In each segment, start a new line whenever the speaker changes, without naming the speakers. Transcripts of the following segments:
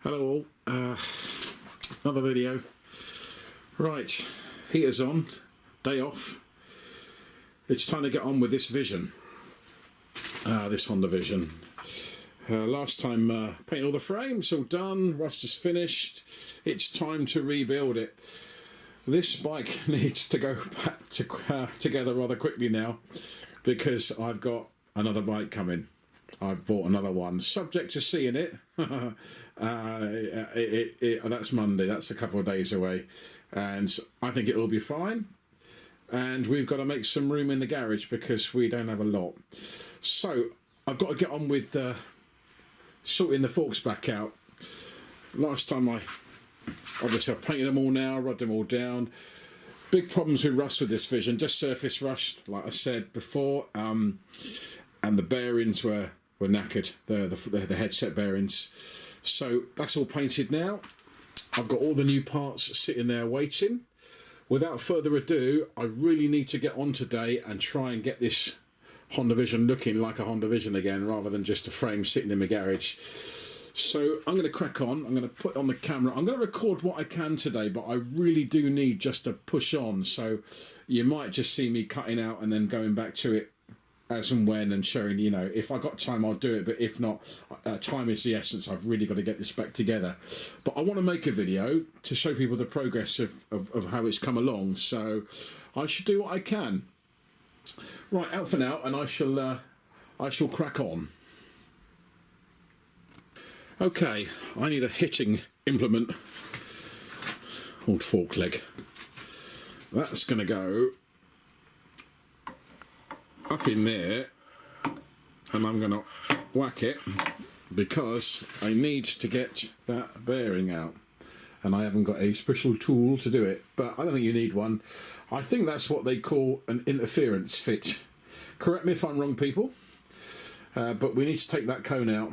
Hello all, another video. Right, heater's on, day off. It's time to get on with this Vision, this Honda Vision. Last time painted all the frames, all done, rust is finished. It's time to rebuild it. This bike needs to go back together rather quickly now because I've got another bike coming. I've bought another one, subject to seeing it. That's Monday, that's a couple of days away, and I think it'll be fine. And we've got to make some room in the garage because we don't have a lot. So I've got to get on with sorting the forks back out. Last time obviously I've painted them all now, rubbed them all down. Big problems with rust with this Vision, just surface rust, like I said before, and the bearings were knackered, the headset bearings. So that's all painted now. I've got all the new parts sitting there waiting. Without further ado, I really need to get on today and try and get this Honda Vision looking like a Honda Vision again, rather than just a frame sitting in my garage. So I'm going to crack on. I'm going to put on the camera. I'm going to record what I can today, but I really do need just to push on. So you might just see me cutting out and then going back to it as and when, and showing, you know, if I got time I'll do it, but if not, time is the essence. I've really got to get this back together, but I want to make a video to show people the progress of how it's come along, so I should do what I can. Right, out for now, and I shall crack on. Okay, I need a hitting implement, old fork leg. That's going to go up in there, and I'm going to whack it because I need to get that bearing out, and I haven't got a special tool to do it, but I don't think you need one. I think that's what they call an interference fit. Correct me if I'm wrong, people, but we need to take that cone out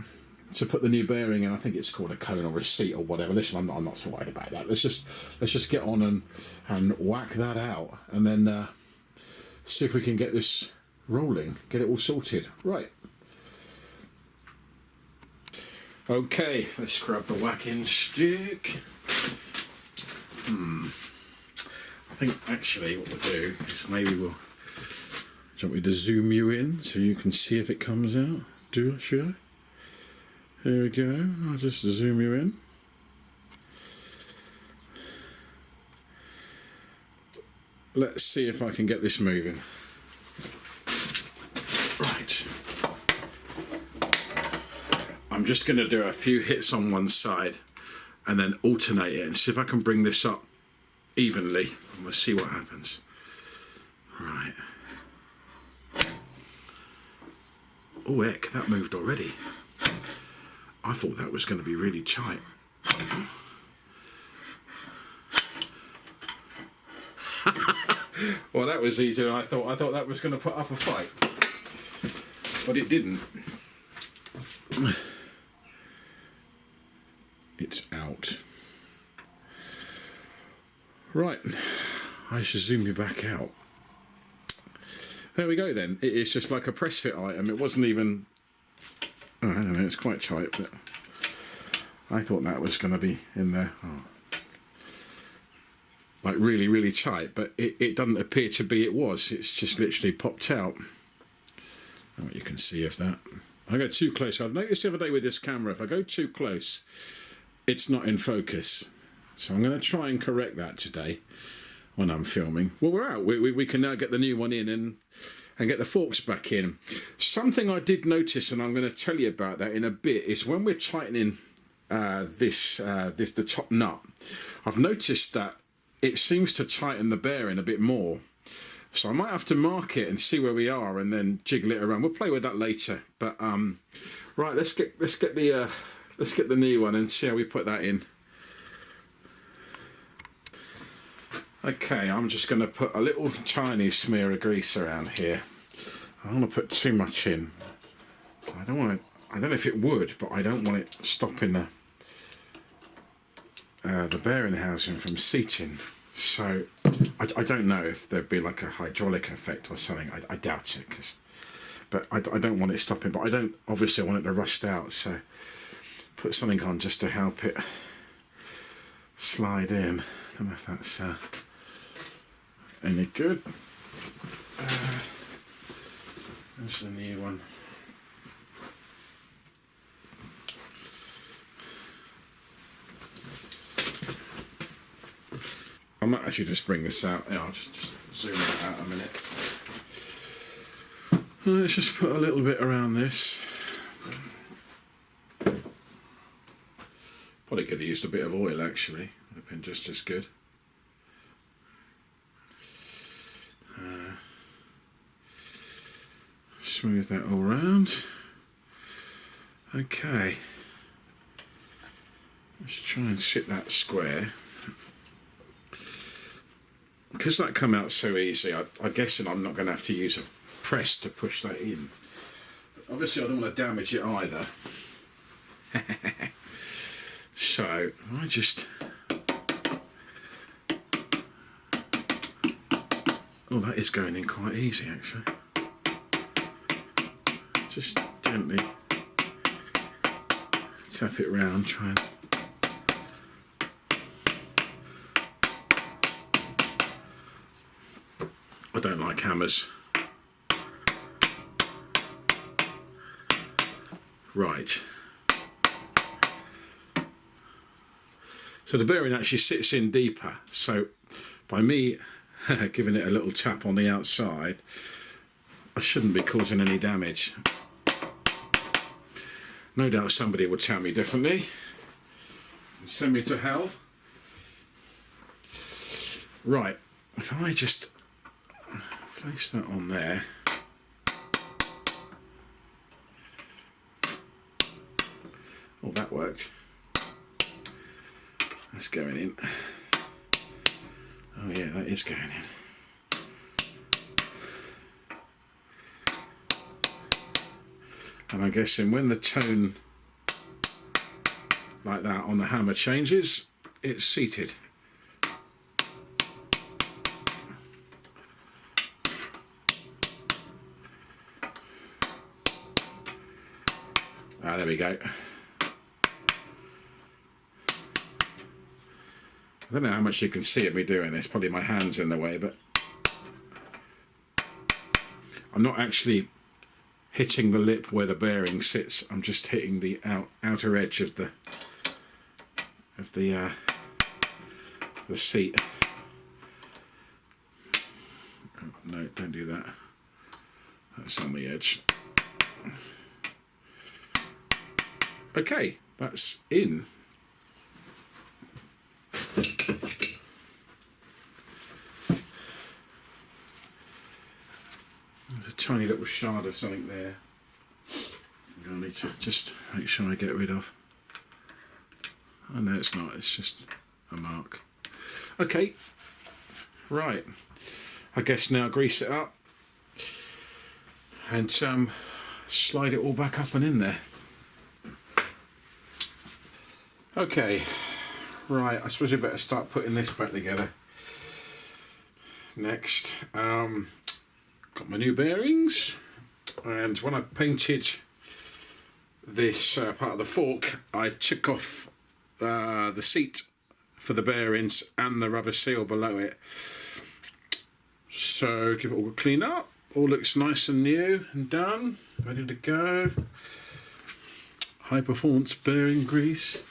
to put the new bearing in. I think it's called a cone or a seat or whatever. Listen, I'm not so worried about that. Let's just get on and whack that out, and then see if we can get this rolling, get it all sorted. Right. Okay, let's grab the whacking stick. I think actually what we'll do is maybe we'll... Do you want me to zoom you in so you can see if it comes out? Should I? Here we go, I'll just zoom you in. Let's see if I can get this moving. Right. I'm just going to do a few hits on one side and then alternate it and see if I can bring this up evenly, and we'll see what happens. Right. Oh heck, that moved already. I thought that was going to be really tight. Well, that was easier than I thought. I thought that was going to put up a fight, but it didn't. It's out. Right, I should zoom you back out. There we go then. It is just like a press fit item. It wasn't even... Oh, I don't know, it's quite tight, but I thought that was going to be in there. Oh. Like really, really tight, but it doesn't appear to be. It was. It's just literally popped out. Oh, you can see if that... I go too close. I've noticed the other day with this camera, if I go too close, it's not in focus. So I'm going to try and correct that today when I'm filming. Well, we're out. We can now get the new one in and get the forks back in. Something I did notice, and I'm going to tell you about that in a bit, is when we're tightening the top nut, I've noticed that it seems to tighten the bearing a bit more. So I might have to mark it and see where we are, and then jiggle it around. We'll play with that later. But right, let's get the new one and see how we put that in. Okay, I'm just going to put a little tiny smear of grease around here. I don't want to put too much in. I don't know if it would, but I don't want it stopping the bearing housing from seating. So I don't know if there'd be like a hydraulic effect or something. I doubt it, but I don't want it stopping. But I don't obviously want it to rust out. So put something on just to help it slide in. I don't know if that's any good. There's the new one. I might actually just bring this out. Yeah, I'll just zoom it out a minute. Let's just put a little bit around this. Probably could have used a bit of oil actually. Would have been just as good. Smooth that all round. Okay. Let's try and sit that square. Because that come out so easy, I guess I'm not going to have to use a press to push that in. Obviously I don't want to damage it either. So I just... Oh, that is going in quite easy actually. Just gently tap it round, try and... I don't like hammers. Right. So the bearing actually sits in deeper, so by me giving it a little tap on the outside, I shouldn't be causing any damage. No doubt somebody would tell me differently and send me to hell. Right, if I just place that on there. Oh, that worked. That's going in. Oh yeah, that is going in. And I'm guessing when the tone like that on the hammer changes, it's seated. Ah, there we go. I don't know how much you can see of me doing this, probably my hand's in the way, but I'm not actually hitting the lip where the bearing sits, I'm just hitting the outer edge of the seat. Oh, no, don't do that. That's on the edge. Okay, that's in. There's a tiny little shard of something there. I'm going to need to just make sure I get rid of. Oh no, it's not, it's just a mark. Okay, right. I guess now grease it up and slide it all back up and in there. Okay, right, I suppose we better start putting this back together. Next, got my new bearings, and when I painted this part of the fork, I took off the seat for the bearings and the rubber seal below it. So give it all a clean up, all looks nice and new and done, ready to go. High performance bearing grease.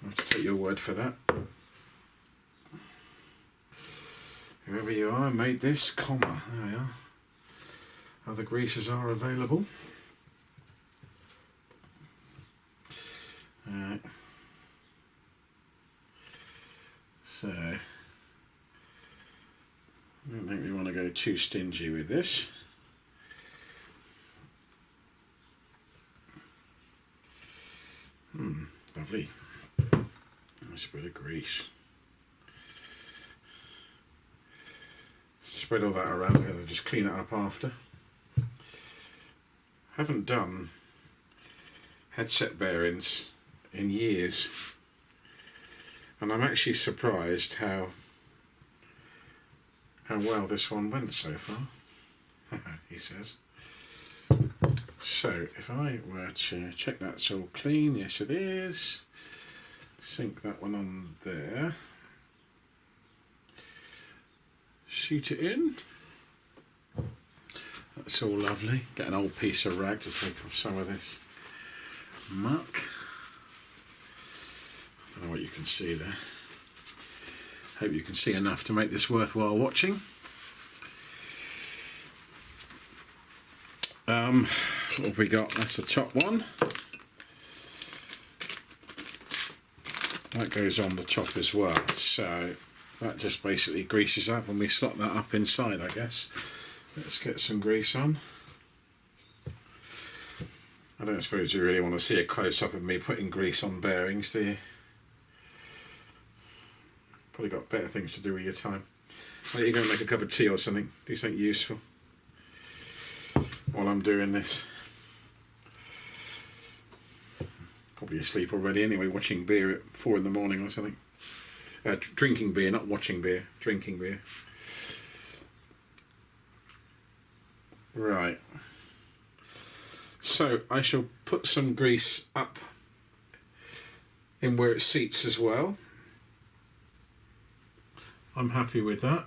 I'll have to take your word for that. Whoever you are made this, comma, there we are. Other greases are available. Alright. So, I don't think we want to go too stingy with this. Lovely. Nice bit of grease. Spread all that around and just clean it up after. Haven't done headset bearings in years, and I'm actually surprised how well this one went so far. He says. So if I were to check that's all clean, yes it is. Sink that one on there. Shoot it in. That's all lovely. Get an old piece of rag to take off some of this muck. I don't know what you can see there. Hope you can see enough to make this worthwhile watching. What have we got? That's the top one. That goes on the top as well. So that just basically greases up and we slot that up inside, I guess. Let's get some grease on. I don't suppose you really want to see a close-up of me putting grease on bearings, do you? Probably got better things to do with your time. Why don't you go and make a cup of tea or something? Do something useful while I'm doing this. Probably asleep already anyway, watching beer at 4 in the morning or something. Drinking beer, not watching beer, drinking beer. Right. So I shall put some grease up in where it seats as well. I'm happy with that,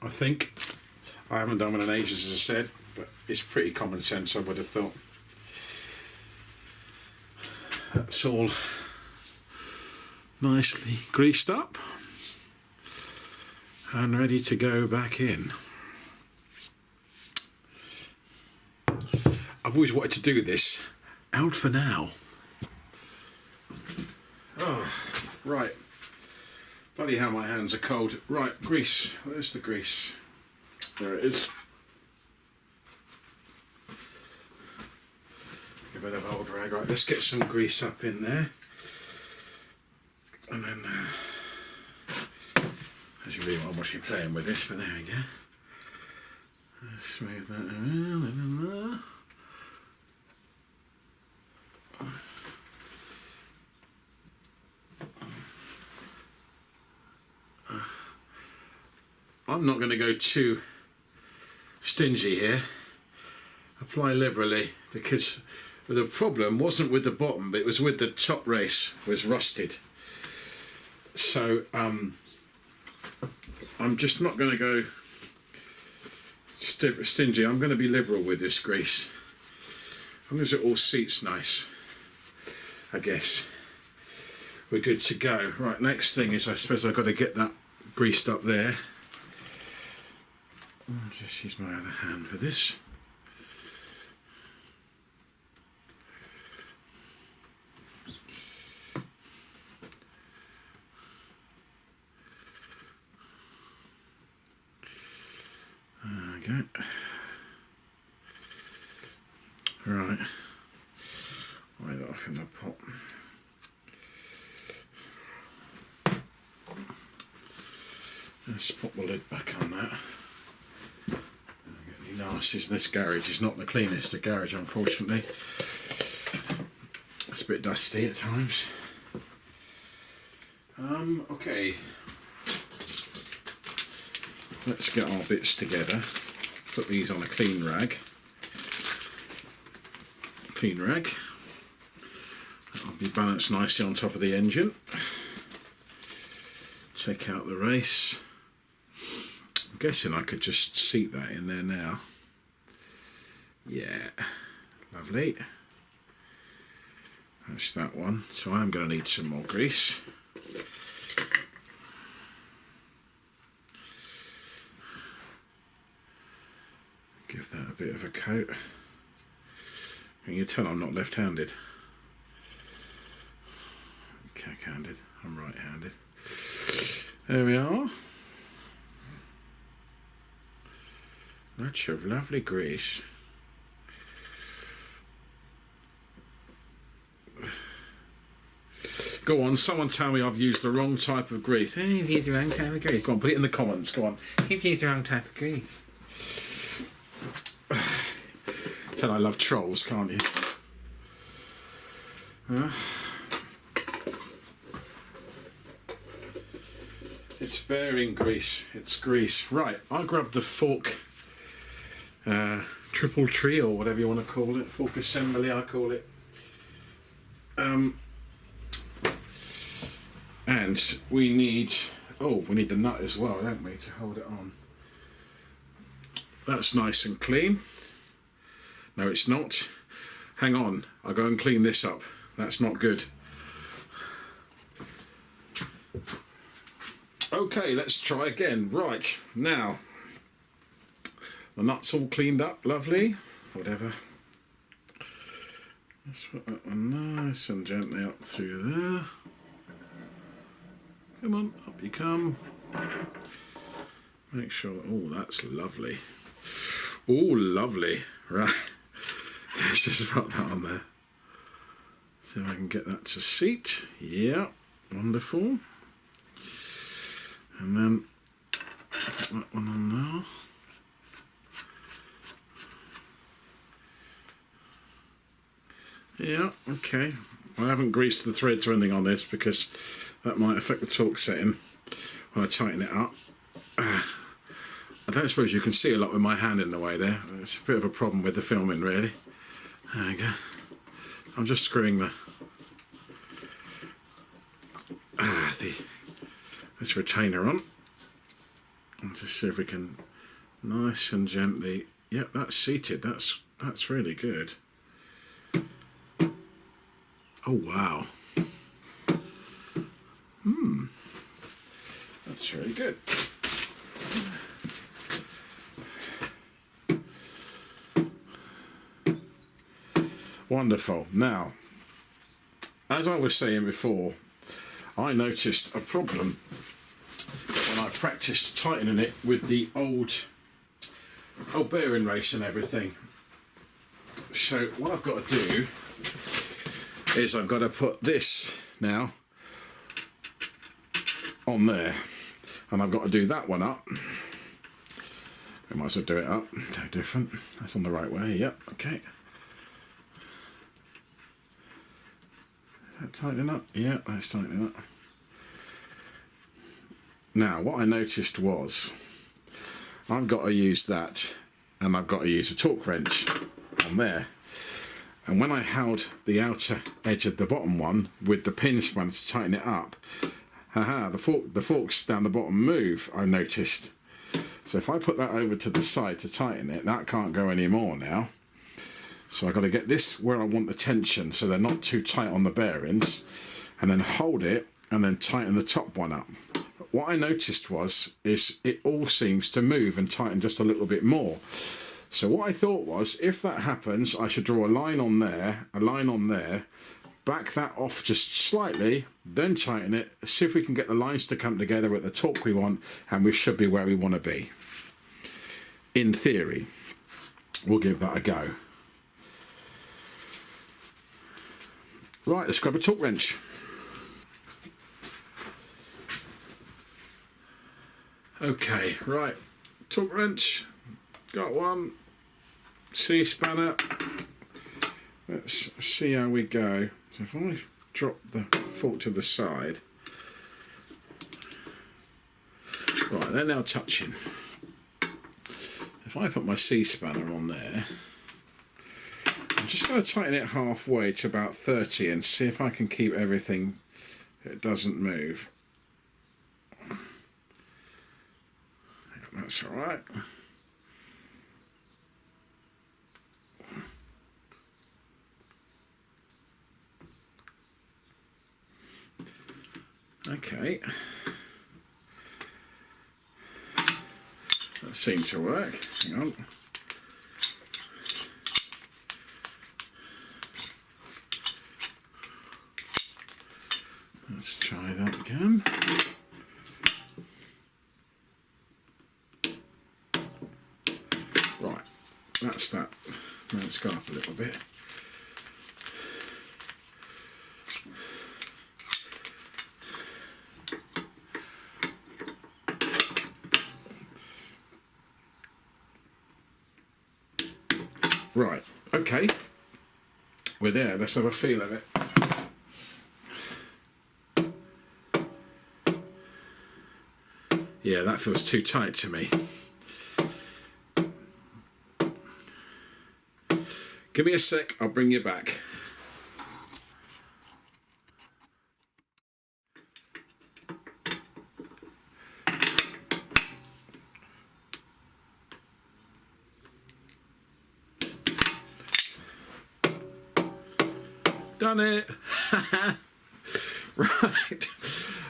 I think. I haven't done one in ages, as I said, but it's pretty common sense, I would have thought. That's all nicely greased up and ready to go back in. I've always wanted to do this. Out for now. Oh, right. Bloody hell, my hands are cold. Right, grease. Where's the grease? There it is. A bit of old rag. Right, let's get some grease up in there. And then, as you really want to watch me playing with this, but there we go. Let's move that around and there. I'm not going to go too stingy here. Apply liberally, because the problem wasn't with the bottom, but it was with the top race, was rusted. So I'm just not going to go stingy. I'm going to be liberal with this grease. As long as it all seats nice, I guess we're good to go. Right, next thing is I suppose I've got to get that greased up there. I'll just use my other hand for this. There we go. Right. Right off in the pot. Let's put the lid back on that. Nasties. This garage is not the cleanest of garage, unfortunately. It's a bit dusty at times. Okay. Let's get our bits together. Put these on a clean rag. Clean rag. That'll be balanced nicely on top of the engine. Take out the race. I'm guessing I could just seat that in there now. Yeah, lovely. That's that one. So I'm going to need some more grease. Give that a bit of a coat. And you tell I'm not left-handed. Cack-handed. I'm right-handed. There we are. Lots of lovely grease. Go on, someone tell me I've used the wrong type of grease. Hey, you've used the wrong type of grease. Go on, put it in the comments. Go on. You've used the wrong type of grease. Tell I love trolls, can't you? It's bearing grease. It's grease. Right, I'll grab the fork triple tree or whatever you want to call it, fork assembly I call it. And we need the nut as well, don't we, to hold it on. That's nice and clean. No, it's not. Hang on, I'll go and clean this up. That's not good. Okay, let's try again. Right, now, the nut's all cleaned up, lovely. Whatever. Let's put that one nice and gently up through there. Come on, up you come. Make sure, oh, that's lovely. Oh, lovely. Right, let's just put that on there. See if I can get that to seat. Yeah, wonderful. And then put that one on now. Yeah, okay. I haven't greased the threads or anything on this because that might affect the torque setting when I tighten it up. I don't suppose you can see a lot with my hand in the way there. It's a bit of a problem with the filming, really. There we go. I'm just screwing this retainer on. And just see if we can nice and gently. Yep, that's seated. That's really good. Oh wow. That's really good. Wonderful. Now, as I was saying before, I noticed a problem when I practiced tightening it with the old bearing race and everything. So what I've got to do is I've got to put this now on there, and I've got to do that one up. I might as well do it up. No different. That's on the right way. Yep. Okay. Is that tightening up? Yeah, that's tightening up. Now, what I noticed was I've got to use that, and I've got to use a torque wrench on there. And when I held the outer edge of the bottom one with the pin spanner to tighten it up, the forks down the bottom move, I noticed. So if I put that over to the side to tighten it, that can't go anymore now. So I've got to get this where I want the tension so they're not too tight on the bearings, and then hold it and then tighten the top one up. But what I noticed is it all seems to move and tighten just a little bit more. So what I thought was, if that happens, I should draw a line on there, back that off just slightly, then tighten it, see if we can get the lines to come together at the torque we want, and we should be where we want to be. In theory, we'll give that a go. Right, let's grab a torque wrench. Okay, right, torque wrench, got one, C-spanner. Let's see how we go. So if I drop the fork to the side, right, they're now touching. If I put my C-spanner on there, I'm just going to tighten it halfway to about 30 and see if I can keep everything, it doesn't move. That's all right. Okay. That seems to work. Hang on. Let's try that again. Right, that's that. Now it's gone up a little bit. Right, okay. We're there. Let's have a feel of it. Yeah, that feels too tight to me. Give me a sec, I'll bring you back. Done it. Right.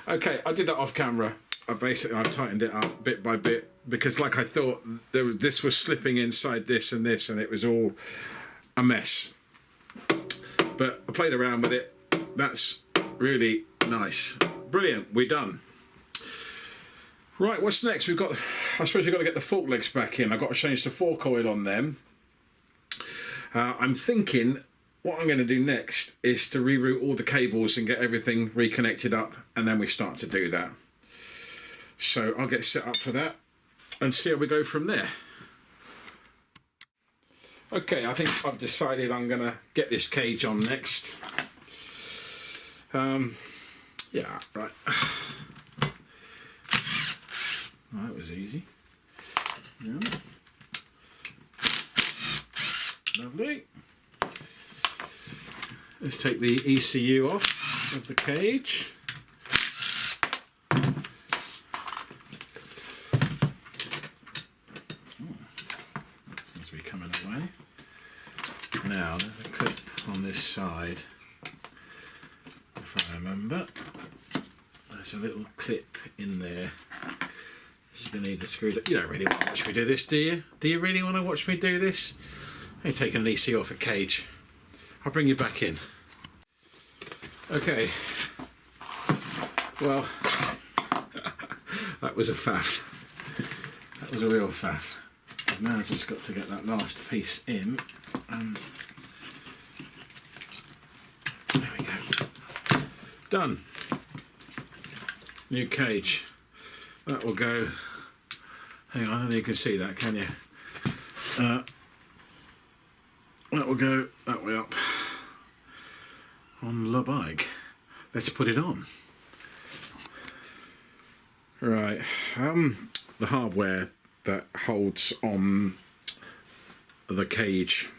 Okay, I did that off camera. I've tightened it up bit by bit because, like I thought, this was slipping inside this, and it was all a mess. But I played around with it. That's really nice. Brilliant. We're done. Right, what's next? I suppose we've got to get the fork legs back in. I've got to change the fork oil on them. I'm thinking what I'm going to do next is to reroute all the cables and get everything reconnected up, and then we start to do that. So I'll get set up for that and see how we go from there. Okay, I think I've decided I'm going to get this cage on next. Yeah, right. That was easy. Yeah. Lovely. Let's take the ECU off of the cage. Seems to be coming away. Now there's a clip on this side. If I remember, there's a little clip in there. You're going to need to screw it. You don't really want to watch me do this, do you? Do you really want to watch me do this? I'm taking an ECU off a cage. I'll bring you back in. Okay. Well, that was a faff. That was a real faff. I've now just got to get that last piece in. There we go. Done. New cage. That will go. Hang on, I don't think you can see that, can you? That will go that way up on the bike. Let's put it on. Right, the hardware that holds on the cage,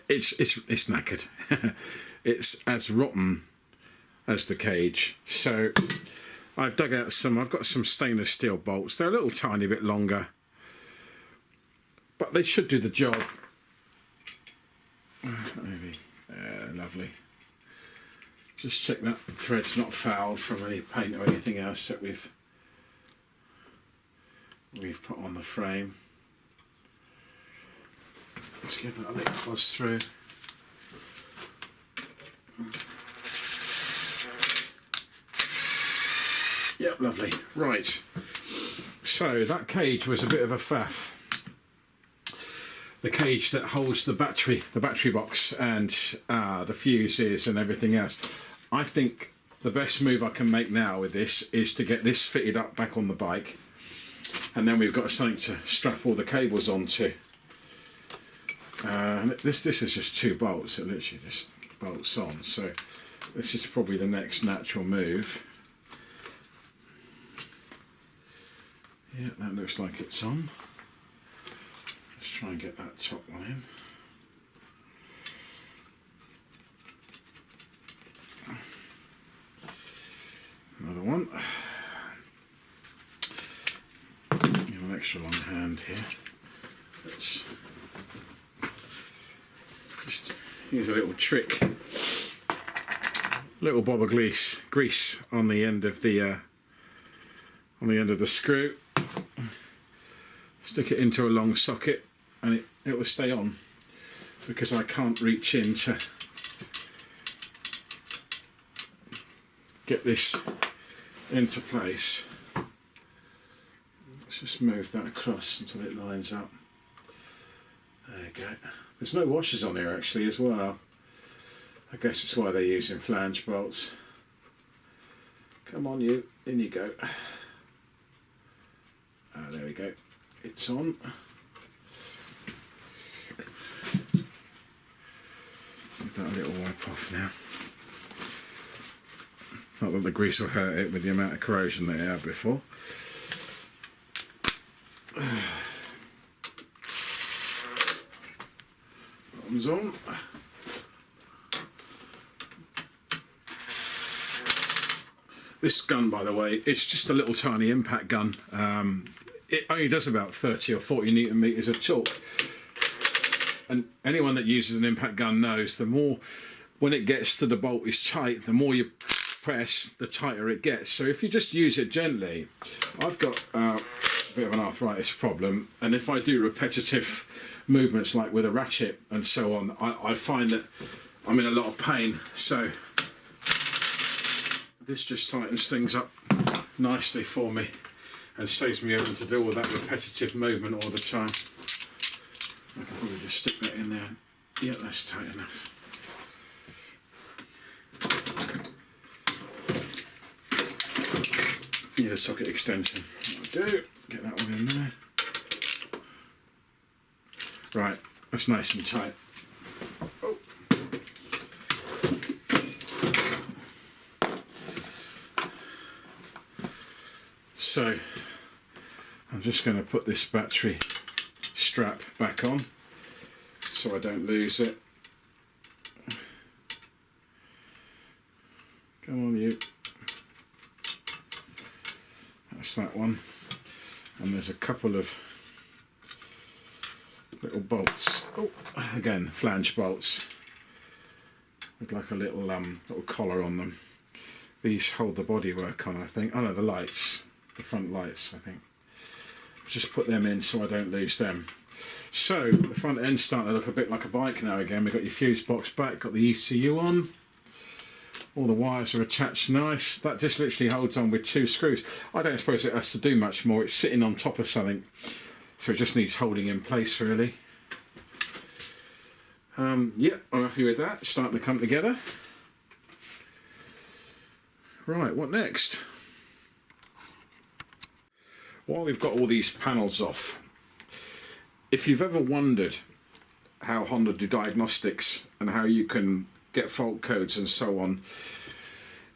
it's knackered. It's as rotten as the cage. So I've dug out I've got some stainless steel bolts. They're a little tiny bit longer, but they should do the job. Maybe. Lovely. Just check that the thread's not fouled from any paint or anything else that we've put on the frame. Let's give that a little buzz through. Yep, lovely. Right. So that cage was a bit of a faff. The cage that holds the battery box and the fuses and everything else. I think the best move I can make now with this is to get this fitted up back on the bike, and then we've got something to strap all the cables onto. This is just 2 bolts. It literally just bolts on. So this is probably the next natural move. Yeah, that looks like it's on. Let's try and get that top one in. Another one. An extra long hand here. Let's just use a little trick. Little bob of grease on the end of the screw. Stick it into a long socket and it will stay on, because I can't reach in to get this into place. Let's just move that across until it lines up. There you go. There's no washers on here actually as well. I guess it's why they're using flange bolts. Come on you, in you go. There we go. It's on. Give that a little wipe off now. Not that the grease will hurt it with the amount of corrosion that it had before. bottoms on. This gun, by the way, it's just a little tiny impact gun. It only does about 30 or 40 Newton meters of torque. And anyone that uses an impact gun knows the more, when it gets to the bolt is tight, the more you press, the tighter it gets. So if you just use it gently, I've got a bit of an arthritis problem, and if I do repetitive movements like with a ratchet and so on, I find that I'm in a lot of pain. So this just tightens things up nicely for me and saves me having to do all that repetitive movement all the time. I can probably just stick that in there. Yeah, that's tight enough. Need a socket extension. That'll do. Get that one in there. Right, that's nice and tight. Oh. So I'm just going to put this battery strap back on so I don't lose it. Come on, you. That's that one. And there's a couple of little bolts. Oh, again, flange bolts with like a little little collar on them. These hold the bodywork on, I think. Oh no, the lights, the front lights, I think. Just put them in so I don't lose them. So the front end's starting to look a bit like a bike now again. We've got your fuse box back, got the ECU on. All the wires are attached nice. That just literally holds on with 2 screws. I don't suppose it has to do much more. It's sitting on top of something, so it just needs holding in place really. Yeah, I'm happy with that. It's starting to come together. Right, what next? While we've got all these panels off, if you've ever wondered how Honda do diagnostics and how you can get fault codes and so on,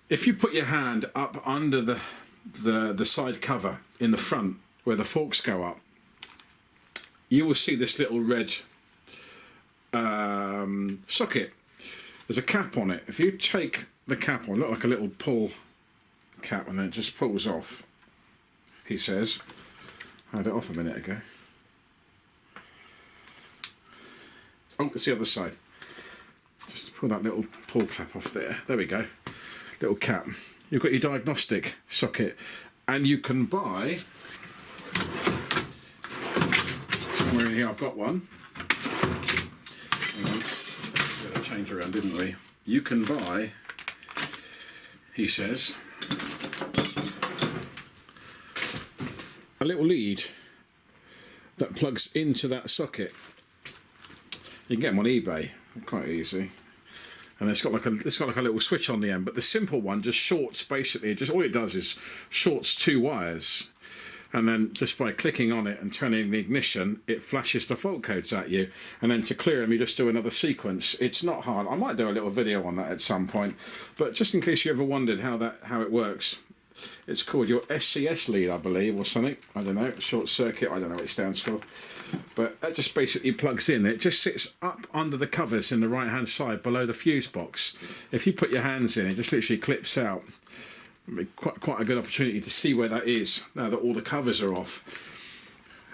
if you put your hand up under the side cover in the front where the forks go up, you will see this little red socket. There's a cap on it. If you take the cap on, look like a little pull cap, and then it just pulls off, he says. I had it off a minute ago. Oh, it's the other side. Just pull that little pull cap off there. There we go. Little cap. You've got your diagnostic socket, and you can buy, somewhere in here I've got one. Hang on. Got to change around, didn't we? You can buy, he says, a little lead that plugs into that socket. You can get them on eBay, quite easy. And it's got like a little switch on the end, but the simple one just shorts, basically. Just all it does is shorts 2 wires, and then just by clicking on it and turning the ignition, it flashes the fault codes at you. And then to clear them, you just do another sequence. It's not hard. I might do a little video on that at some point, but just in case you ever wondered how it works, it's called your SCS lead, I believe, or something. I don't know, short circuit. I don't know what it stands for. But that just basically plugs in. It just sits up under the covers in the right hand side below the fuse box. If you put your hands in, it just literally clips out. Quite a good opportunity to see where that is now that all the covers are off.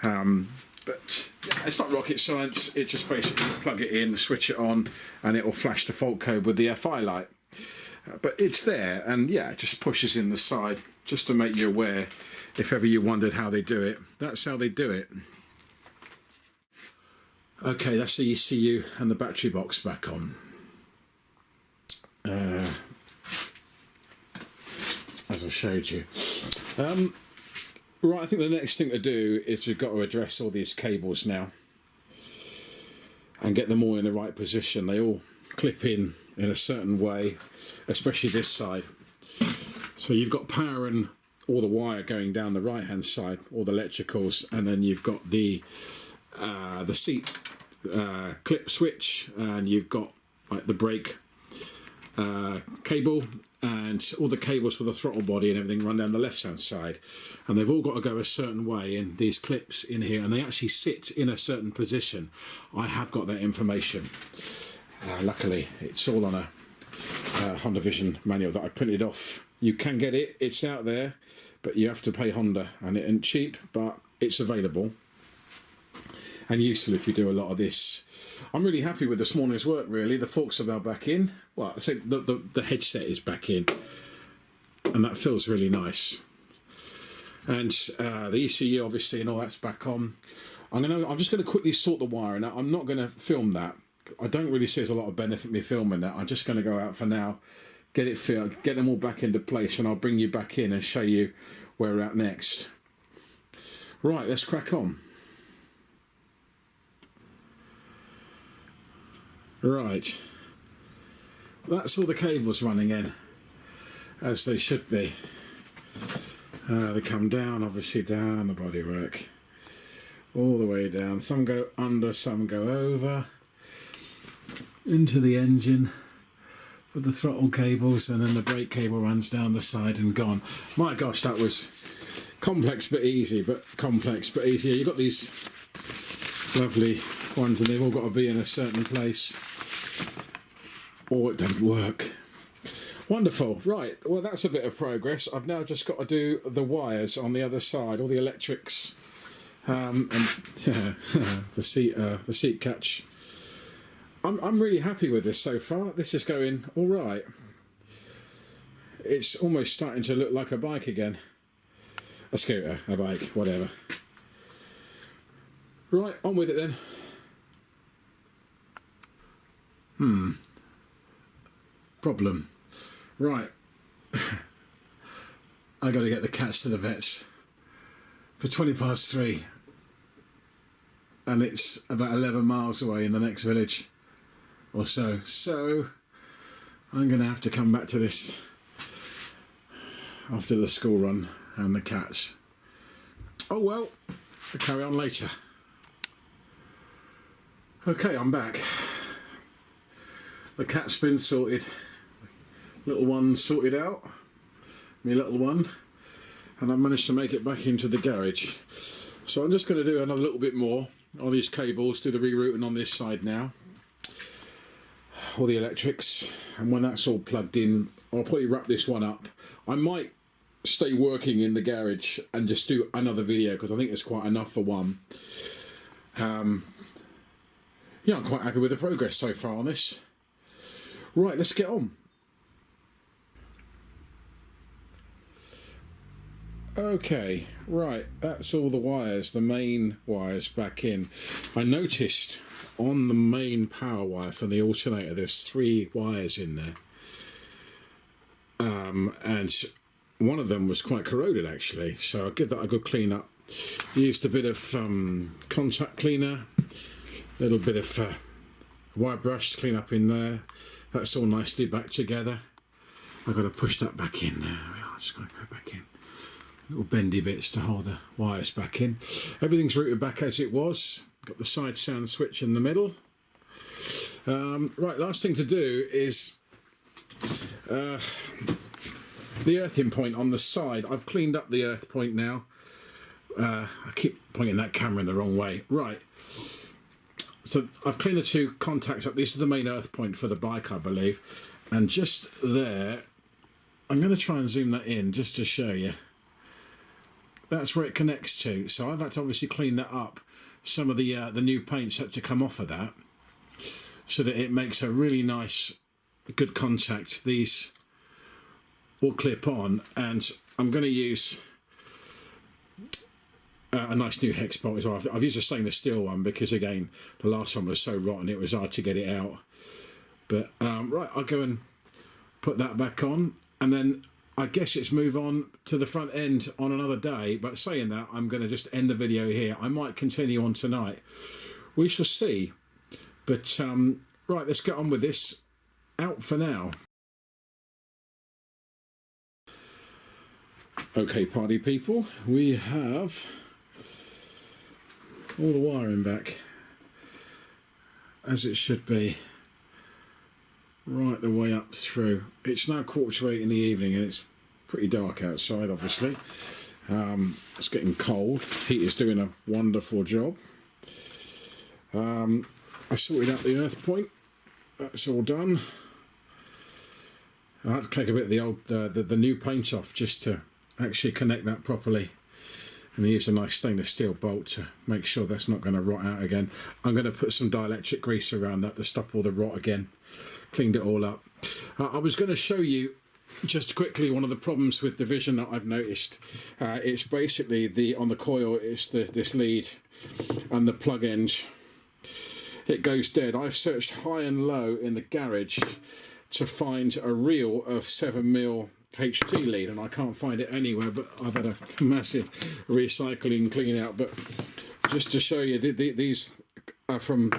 But yeah, it's not rocket science. It just basically plug it in, switch it on, and it will flash the fault code with the FI light. But it's there, and yeah, it just pushes in the side just to make you aware if ever you wondered how they do it. That's how they do it. Okay, that's the ECU and the battery box back on. As I showed you. Right, I think the next thing to do is we've got to address all these cables now and get them all in the right position. They all clip in a certain way, especially this side. So you've got power and all the wire going down the right hand side, all the electricals, and then you've got the seat clip switch, and you've got like the brake cable, and all the cables for the throttle body and everything run down the left hand side, and they've all got to go a certain way in these clips in here, and they actually sit in a certain position. I have got that information. Luckily it's all on a Honda Vision manual that I printed off. You can get it, it's out there, but you have to pay Honda, and it ain't cheap, but it's available and useful if you do a lot of this. I'm really happy with this morning's work, really. The forks are now back in. Well, I say the headset is back in, and that feels really nice. And the ECU, obviously, and all that's back on. I'm just going to quickly sort the wiring out. I'm not going to film that. I don't really see there's a lot of benefit in me filming that. I'm just going to go out for now, get it filled, get them all back into place, and I'll bring you back in and show you where we're at next. Right, let's crack on. Right, that's all the cables running in, as they should be. They come down, obviously down the bodywork, all the way down. Some go under, some go over, into the engine for the throttle cables, and then the brake cable runs down the side and gone. My gosh, that was complex but easy, but complex but easy. You've got these lovely ones, and they've all got to be in a certain place, or it doesn't work. Wonderful. Right, well, that's a bit of progress. I've now just got to do the wires on the other side, all the electrics, and yeah, the seat catch. I'm really happy with this so far. This is going all right. It's almost starting to look like a bike again. A scooter, a bike, whatever. Right, on with it then. Problem. Right. I got to get the cats to the vets for 3:20, and it's about 11 miles away in the next village or so. So I'm going to have to come back to this after the school run and the cats. Oh well, I'll carry on later. Okay, I'm back. The cat's been sorted. Little one sorted out. My little one. And I managed to make it back into the garage. So I'm just going to do another little bit more on these cables, do the rerouting on this side now. All the electrics. And when that's all plugged in, I'll probably wrap this one up. I might stay working in the garage and just do another video, because I think it's quite enough for one. Yeah, I'm quite happy with the progress so far on this. Right, let's get on. Okay, right, that's all the wires, the main wires back in. I noticed on the main power wire for the alternator there's 3 wires in there. And one of them was quite corroded actually, so I'll give that a good clean up. Used a bit of contact cleaner, a little bit of wire brush to clean up in there. That's all nicely back together. I've got to push that back in there. I'm just going to go back in. Little bendy bits to hold the wires back in. Everything's routed back as it was. Got the side sound switch in the middle. Right, last thing to do is the earthing point on the side. I've cleaned up the earth point now. I keep pointing that camera in the wrong way. Right. So I've cleaned the 2 contacts up. This is the main earth point for the bike, I believe. And just there, I'm going to try and zoom that in just to show you. That's where it connects to. So I've had to obviously clean that up. Some of the new paint's had to come off of that, so that it makes a really nice, good contact. These will clip on, and I'm going to use a nice new hex bolt as well. I've used a stainless steel one because, again, the last one was so rotten it was hard to get it out. But right, I'll go and put that back on, and then I guess it's move on to the front end on another day. But saying that, I'm going to just end the video here. I might continue on tonight. We shall see. But right, let's get on with this. Out for now. Okay, party people, we have all the wiring back as it should be. right the way up through. It's now 7:45 in the evening and it's pretty dark outside, obviously. It's getting cold. Heater's doing a wonderful job. I sorted out the earth point. That's all done. I had to take a bit of the old, the new paint off just to actually connect that properly. And I used a nice stainless steel bolt to make sure that's not going to rot out again. I'm going to put some dielectric grease around that to stop all the rot again. Cleaned it all up. I was going to show you just quickly one of the problems with the vision that I've noticed. It's basically on the coil, it's this lead and the plug end. It goes dead. I've searched high and low in the garage to find a reel of 7mm HT lead, and I can't find it anywhere, but I've had a massive recycling clean out. But just to show you, these are from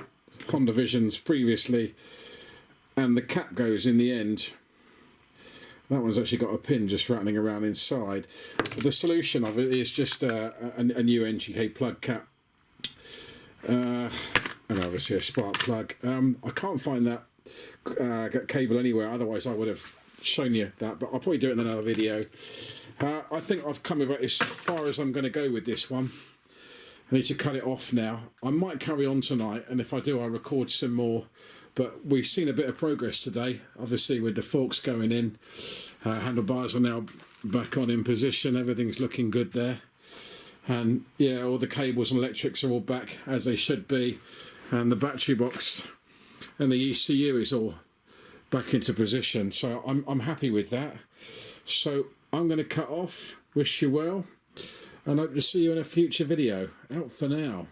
Honda Visions previously, and the cap goes in the end. That one's actually got a pin just rattling around inside. The solution of it is just a new NGK plug cap, and obviously a spark plug. I can't find that cable anywhere, otherwise I would have shown you that, but I'll probably do it in another video. I think I've come about as far as I'm going to go with this one. I need to cut it off now. I might carry on tonight, and if I do, I'll record some more. But we've seen a bit of progress today, obviously with the forks going in. Handlebars are now back on in position. Everything's looking good there. And yeah, all the cables and electrics are all back as they should be. And the battery box and the ECU is all back into position. So I'm happy with that. So I'm going to cut off. Wish you well. And hope to see you in a future video. Out for now.